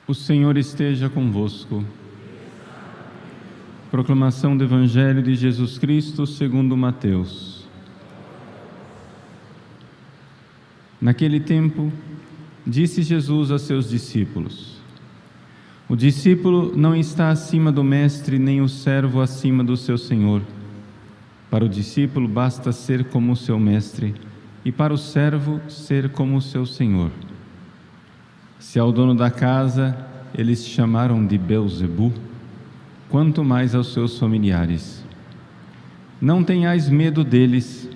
O Senhor esteja convosco. Proclamação do Evangelho de Jesus Cristo segundo Mateus. Naquele tempo, disse Jesus a seus discípulos: o discípulo não está acima do mestre, nem o servo acima do seu senhor. Para o discípulo basta ser como o seu mestre, e para o servo ser como o seu senhor. Se ao dono da casa eles chamaram de Belzebu, quanto mais aos seus familiares. Não tenhais medo deles,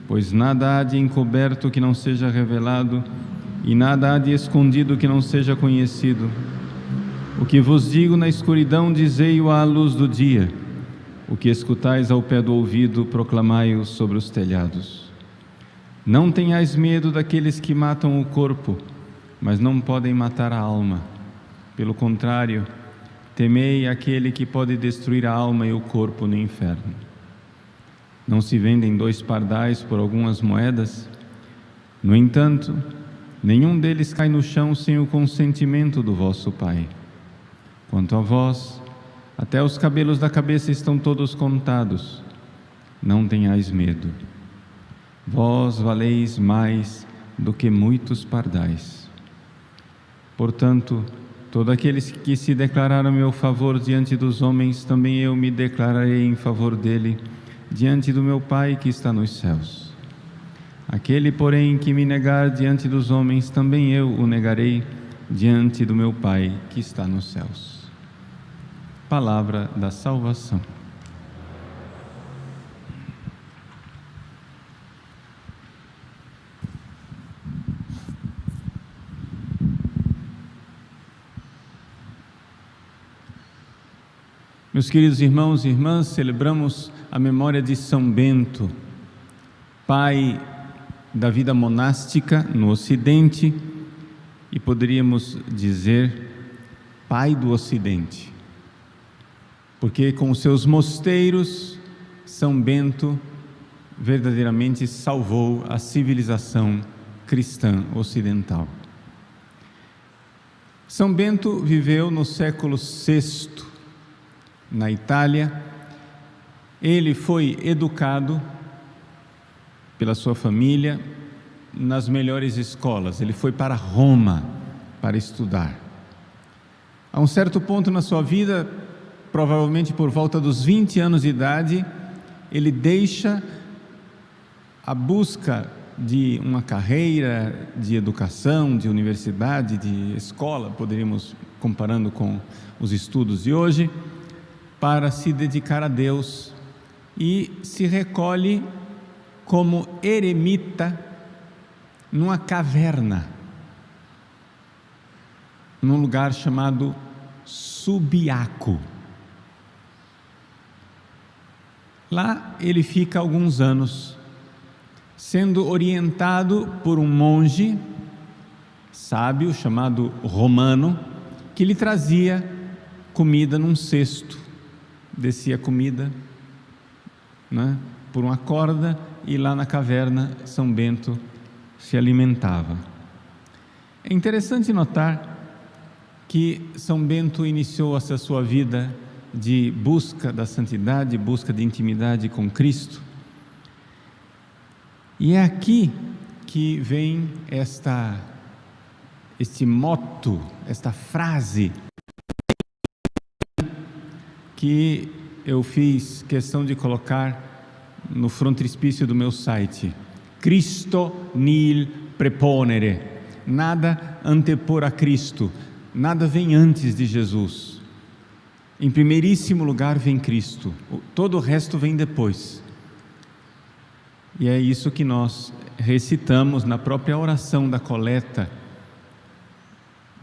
pois nada há de encoberto que não seja revelado, e nada há de escondido que não seja conhecido. O que vos digo na escuridão, dizei-o à luz do dia. O que escutais ao pé do ouvido, proclamai-o sobre os telhados. Não tenhais medo daqueles que matam o corpo, mas não podem matar a alma. Pelo contrário, temei aquele que pode destruir a alma e o corpo no inferno. Não se vendem 2 pardais por algumas moedas? No entanto, nenhum deles cai no chão sem o consentimento do vosso Pai. Quanto a vós, até os cabelos da cabeça estão todos contados. Não tenhais medo. Vós valeis mais do que muitos pardais. Portanto, todos aqueles que se declararam a meu favor diante dos homens, também eu me declararei em favor dele, diante do meu Pai que está nos céus. Aquele, porém, que me negar diante dos homens, também eu o negarei diante do meu Pai que está nos céus. Palavra da salvação. Meus queridos irmãos e irmãs, celebramos a memória de São Bento, pai da vida monástica no Ocidente e poderíamos dizer pai do Ocidente, porque com os seus mosteiros, São Bento verdadeiramente salvou a civilização cristã ocidental. São Bento viveu no século VI, na Itália. Ele foi educado pela sua família nas melhores escolas. Ele foi para Roma para estudar. A um certo ponto na sua vida, provavelmente por volta dos 20 anos de idade, ele deixa a busca de uma carreira de educação, de universidade, de escola, poderíamos comparando com os estudos de hoje, para se dedicar a Deus, e se recolhe como eremita numa caverna, num lugar chamado Subiaco. Lá ele fica alguns anos, sendo orientado por um monge sábio chamado Romano, que lhe trazia comida num cesto. Descia comida, por uma corda, e lá na caverna São Bento se alimentava. É interessante notar que São Bento iniciou essa sua vida de busca da santidade, busca de intimidade com Cristo. E é aqui que vem este motto, esta frase que eu fiz questão de colocar no frontispício do meu site: Cristo nil preponere, nada antepor a Cristo, nada vem antes de Jesus. Em primeiríssimo lugar vem Cristo, todo o resto vem depois. E é isso que nós recitamos na própria oração da coleta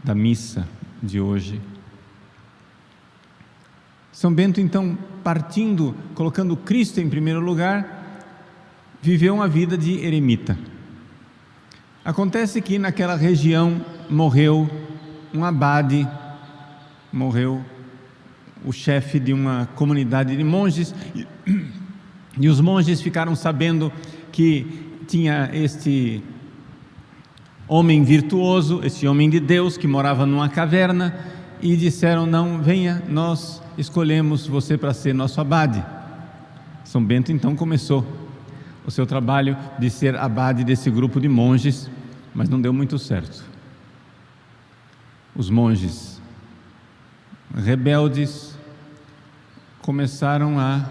da missa de hoje. São Bento, então, partindo, colocando Cristo em primeiro lugar, viveu uma vida de eremita. Acontece que naquela região morreu um abade, morreu o chefe de uma comunidade de monges, e os monges ficaram sabendo que tinha este homem virtuoso, esse homem de Deus que morava numa caverna, e disseram: não, venha, nós escolhemos você para ser nosso abade. São Bento então começou o seu trabalho de ser abade desse grupo de monges, mas não deu muito certo. Os monges rebeldes começaram a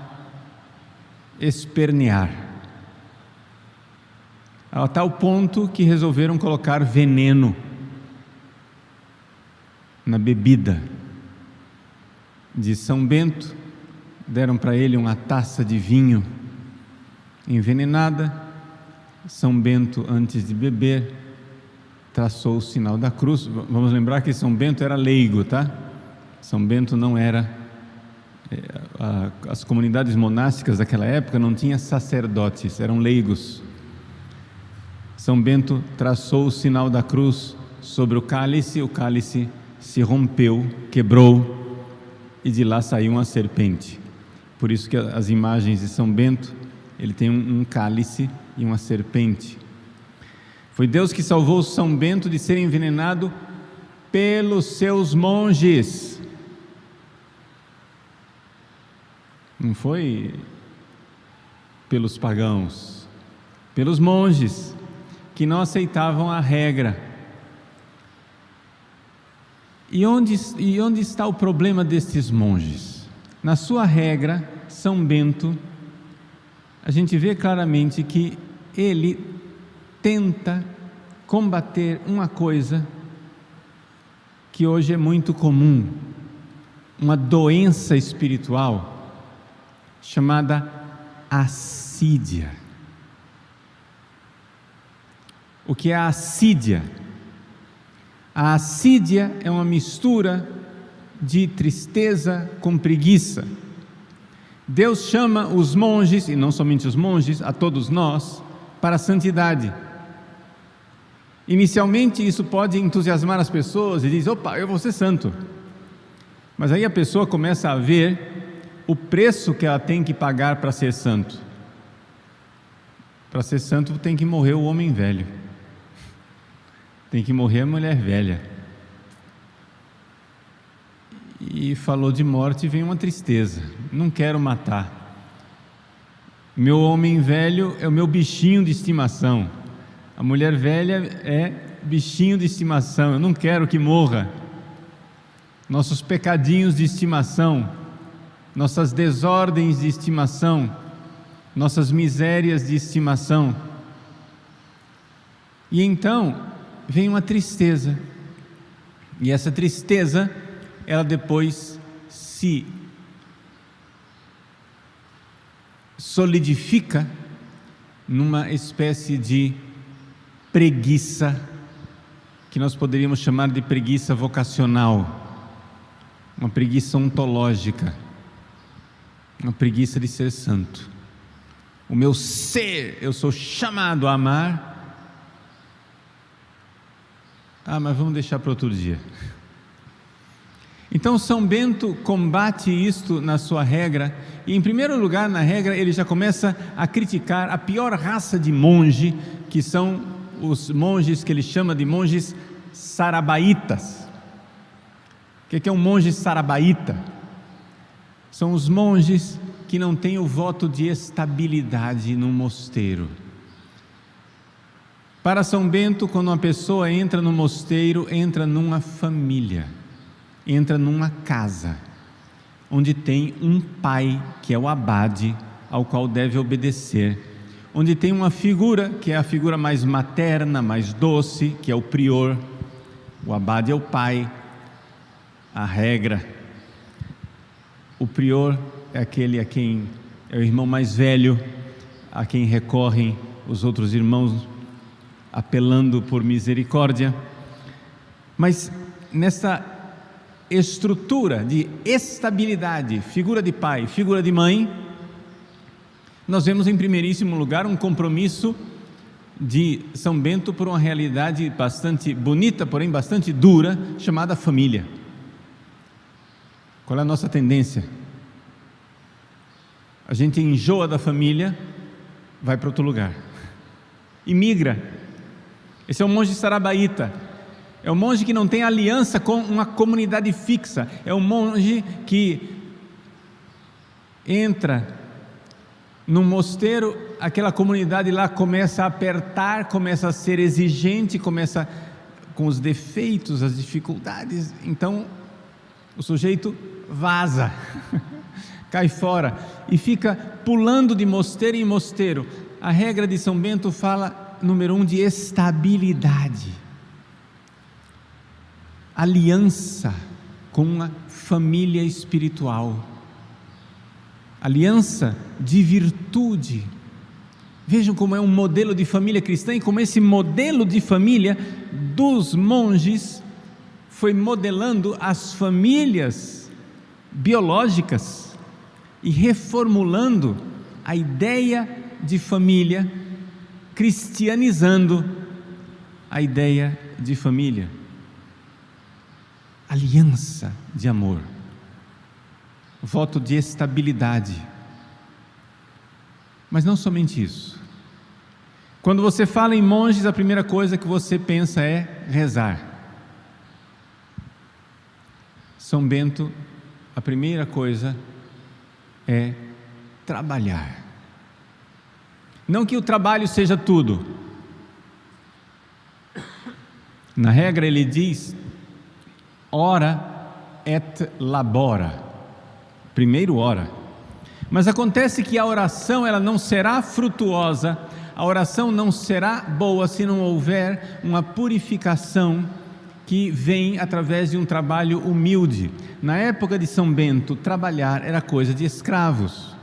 espernear, a tal ponto que resolveram colocar veneno na bebida de São Bento. Deram para ele uma taça de vinho envenenada. São Bento, antes de beber, traçou o sinal da cruz. Vamos lembrar que São Bento era leigo, tá? São Bento não era... as comunidades monásticas daquela época não tinham sacerdotes, eram leigos. São Bento traçou o sinal da cruz sobre o cálice se rompeu, quebrou, e de lá saiu uma serpente. Por isso que as imagens de São Bento, ele tem um cálice e uma serpente. Foi Deus que salvou São Bento de ser envenenado pelos seus monges. Não foi pelos pagãos, pelos monges, que não aceitavam a regra. E onde está o problema destes monges? Na sua regra, São Bento, a gente vê claramente que ele tenta combater uma coisa que hoje é muito comum, uma doença espiritual chamada assídia. O que é a assídia? A assídia é uma mistura de tristeza com preguiça. Deus chama os monges, e não somente os monges, a todos nós, para a santidade. Inicialmente isso pode entusiasmar as pessoas e diz: opa, eu vou ser santo. Mas aí a pessoa começa a ver o preço que ela tem que pagar para ser santo. Para ser santo tem que morrer o homem velho, tem que morrer a mulher velha. E falou de morte, vem uma tristeza: não quero matar. Meu homem velho é o meu bichinho de estimação, a mulher velha é bichinho de estimação, eu não quero que morra. Nossos pecadinhos de estimação, nossas desordens de estimação, nossas misérias de estimação. E então vem uma tristeza, e essa tristeza, ela depois se solidifica numa espécie de preguiça, que nós poderíamos chamar de preguiça vocacional, uma preguiça ontológica, uma preguiça de ser santo. O meu ser, eu sou chamado a amar. Mas vamos deixar para outro dia. Então São Bento combate isto na sua regra, e em primeiro lugar na regra ele já começa a criticar a pior raça de monge, que são os monges que ele chama de monges sarabaitas. O que é um monge sarabaíta? São os monges que não têm o voto de estabilidade no mosteiro. Para São Bento, quando uma pessoa entra no mosteiro, entra numa família, entra numa casa, onde tem um pai, que é o abade, ao qual deve obedecer, onde tem uma figura, que é a figura mais materna, mais doce, que é o prior. O abade é o pai, a regra. O prior é aquele a quem é o irmão mais velho, a quem recorrem os outros irmãos, apelando por misericórdia. Mas nessa estrutura de estabilidade, figura de pai, figura de mãe, nós vemos em primeiríssimo lugar um compromisso de São Bento por uma realidade bastante bonita, porém bastante dura, chamada família. Qual é a nossa tendência? A gente enjoa da família, vai para outro lugar, imigra. Esse é o monge sarabaíta, É o monge que não tem aliança com uma comunidade fixa. É o monge que entra num mosteiro, aquela comunidade lá começa a apertar, começa a ser exigente, começa com os defeitos, as dificuldades, então o sujeito vaza, cai fora e fica pulando de mosteiro em mosteiro. A regra de São Bento fala, número 1, de estabilidade, aliança com a família espiritual, aliança de virtude. Vejam como é um modelo de família cristã e como esse modelo de família dos monges foi modelando as famílias biológicas e reformulando a ideia de família, cristianizando a ideia de família. Aliança de amor, voto de estabilidade. Mas não somente isso. Quando você fala em monges, a primeira coisa que você pensa é rezar. São Bento, a primeira coisa é trabalhar. Não que o trabalho seja tudo. Na regra ele diz: ora et labora. Primeiro ora. Mas acontece que a oração ela não será frutuosa, a oração não será boa se não houver uma purificação que vem através de um trabalho humilde. Na época de São Bento, trabalhar era coisa de escravos.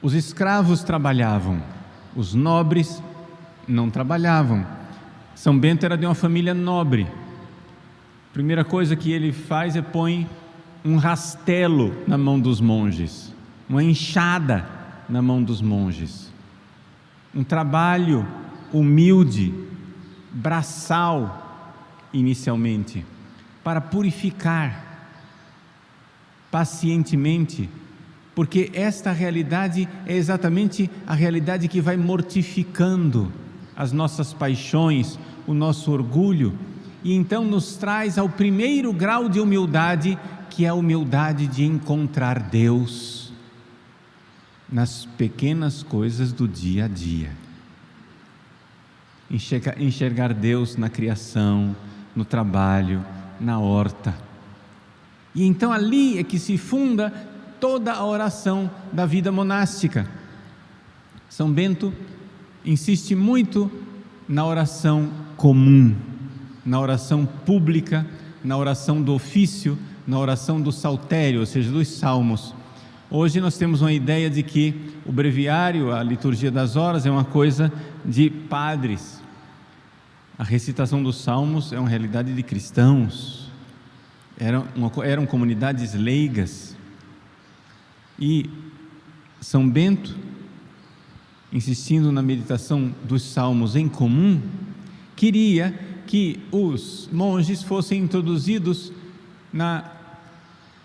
Os escravos trabalhavam, os nobres não trabalhavam. São Bento era de uma família nobre. A primeira coisa que ele faz é põe um rastelo na mão dos monges, uma enxada na mão dos monges, um trabalho humilde, braçal, inicialmente, para purificar pacientemente, porque esta realidade é exatamente a realidade que vai mortificando as nossas paixões, o nosso orgulho, e então nos traz ao primeiro grau de humildade, que é a humildade de encontrar Deus nas pequenas coisas do dia a dia. Enxergar Deus na criação, no trabalho, na horta. E então ali é que se funda toda a oração da vida monástica. São Bento insiste muito na oração comum, na oração pública, na oração do ofício, na oração do saltério, ou seja, dos salmos. Hoje nós temos uma ideia de que o breviário, a liturgia das horas, é uma coisa de padres. A recitação dos salmos é uma realidade de cristãos. Eram comunidades leigas. E São Bento, insistindo na meditação dos salmos em comum, queria que os monges fossem introduzidos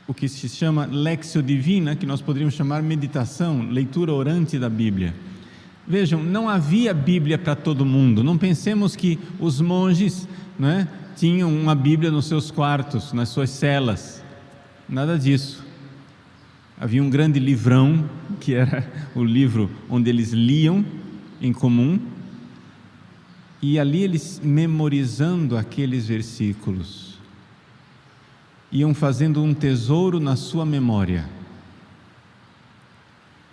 o que se chama Lectio Divina, que nós poderíamos chamar meditação, leitura orante da Bíblia. Vejam, não havia Bíblia para todo mundo. Não pensemos que os monges, tinham uma Bíblia nos seus quartos, nas suas celas. Nada disso. Havia um grande livrão, que era o livro onde eles liam em comum, e ali eles, memorizando aqueles versículos, iam fazendo um tesouro na sua memória,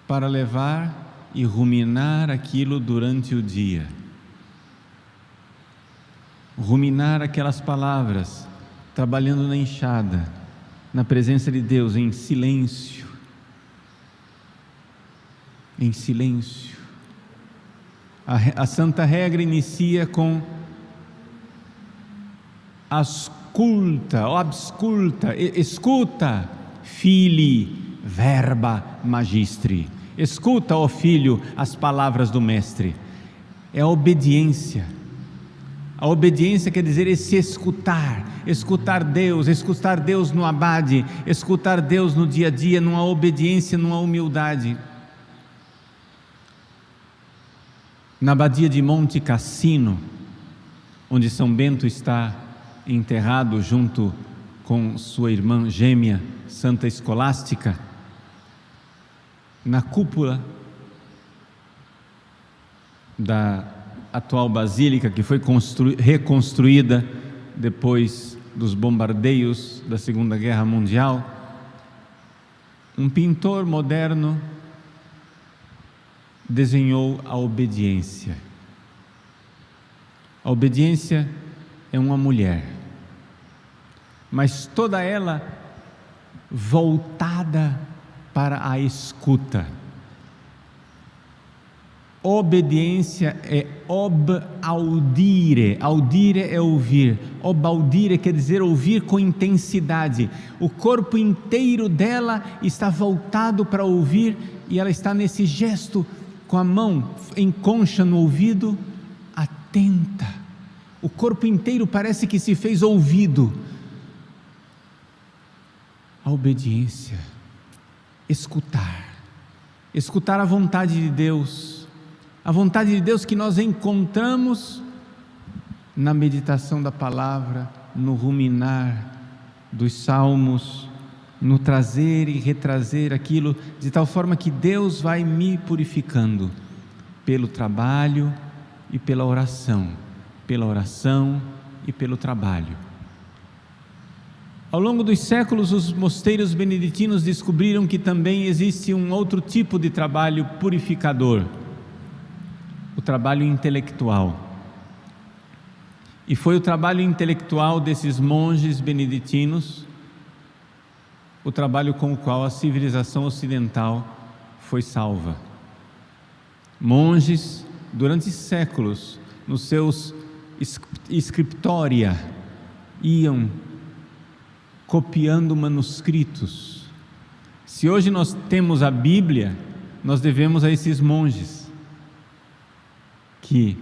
para levar e ruminar aquilo durante o dia, ruminar aquelas palavras, trabalhando na enxada, na presença de Deus, em silêncio. Em silêncio. A Santa Regra inicia com asculta, ou absculta, escuta, fili, verba magistri. Escuta, ó filho, as palavras do mestre. É a obediência. A obediência quer dizer esse escutar Deus no abade, escutar Deus no dia a dia, numa obediência, numa humildade. Na abadia de Monte Cassino, onde São Bento está enterrado junto com sua irmã gêmea, Santa Escolástica, na cúpula da atual basílica, que foi reconstruída depois dos bombardeios da Segunda Guerra Mundial, um pintor moderno desenhou a obediência. A obediência é uma mulher, mas toda ela voltada para a escuta. Obediência é ob-audire, audire é ouvir, ob-audire quer dizer ouvir com intensidade. O corpo inteiro dela está voltado para ouvir e ela está nesse gesto com a mão em concha no ouvido, atenta. O corpo inteiro parece que se fez ouvido. A obediência, escutar a vontade de Deus, a vontade de Deus que nós encontramos na meditação da palavra, no ruminar dos salmos, no trazer e retrazer aquilo, de tal forma que Deus vai me purificando pelo trabalho e pela oração e pelo trabalho. Ao longo dos séculos, os mosteiros beneditinos descobriram que também existe um outro tipo de trabalho purificador, o trabalho intelectual. E foi o trabalho intelectual desses monges beneditinos, o trabalho com o qual a civilização ocidental foi salva. Monges, durante séculos, nos seus scriptoria, iam copiando manuscritos. Se hoje nós temos a Bíblia, nós devemos a esses monges, que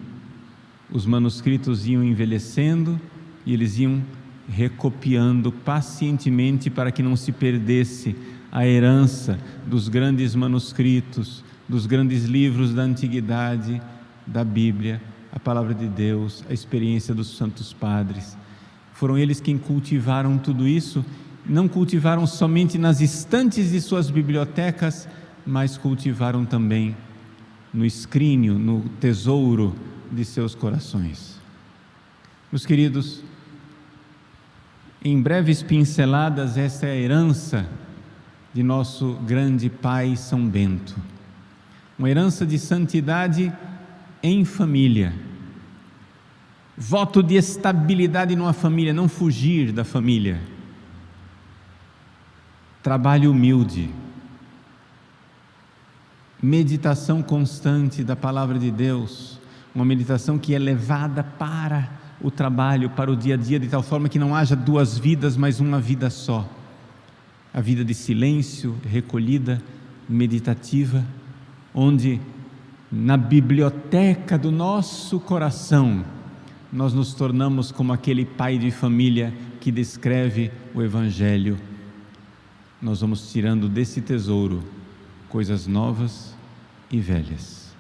os manuscritos iam envelhecendo e eles iam recopiando pacientemente para que não se perdesse a herança dos grandes manuscritos, dos grandes livros da antiguidade, da Bíblia, a palavra de Deus, a experiência dos santos padres. Foram eles quem cultivaram tudo isso, não cultivaram somente nas estantes de suas bibliotecas, mas cultivaram também no escrínio, no tesouro de seus corações. Meus queridos, em breves pinceladas, essa é a herança de nosso grande Pai São Bento, uma herança de santidade em família, voto de estabilidade numa família, não fugir da família, trabalho humilde, meditação constante da palavra de Deus, uma meditação que é levada para o trabalho, para o dia a dia, de tal forma que não haja duas vidas, mas uma vida só, a vida de silêncio, recolhida, meditativa, onde na biblioteca do nosso coração nós nos tornamos como aquele pai de família que descreve o Evangelho. Nós vamos tirando desse tesouro coisas novas e velhas.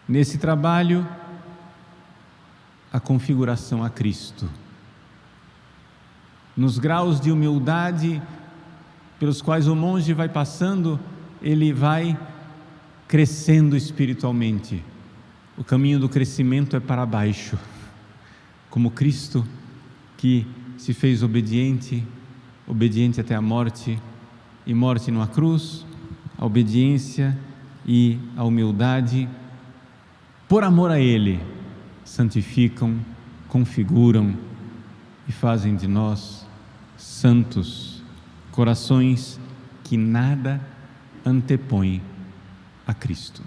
Nesse trabalho, a configuração a Cristo. Nos graus de humildade pelos quais o monge vai passando, ele vai crescendo espiritualmente. O caminho do crescimento é para baixo, como Cristo, que se fez obediente até a morte, e morte numa cruz. A obediência e a humildade, por amor a Ele, santificam, configuram e fazem de nós santos, corações que nada antepõem a Cristo.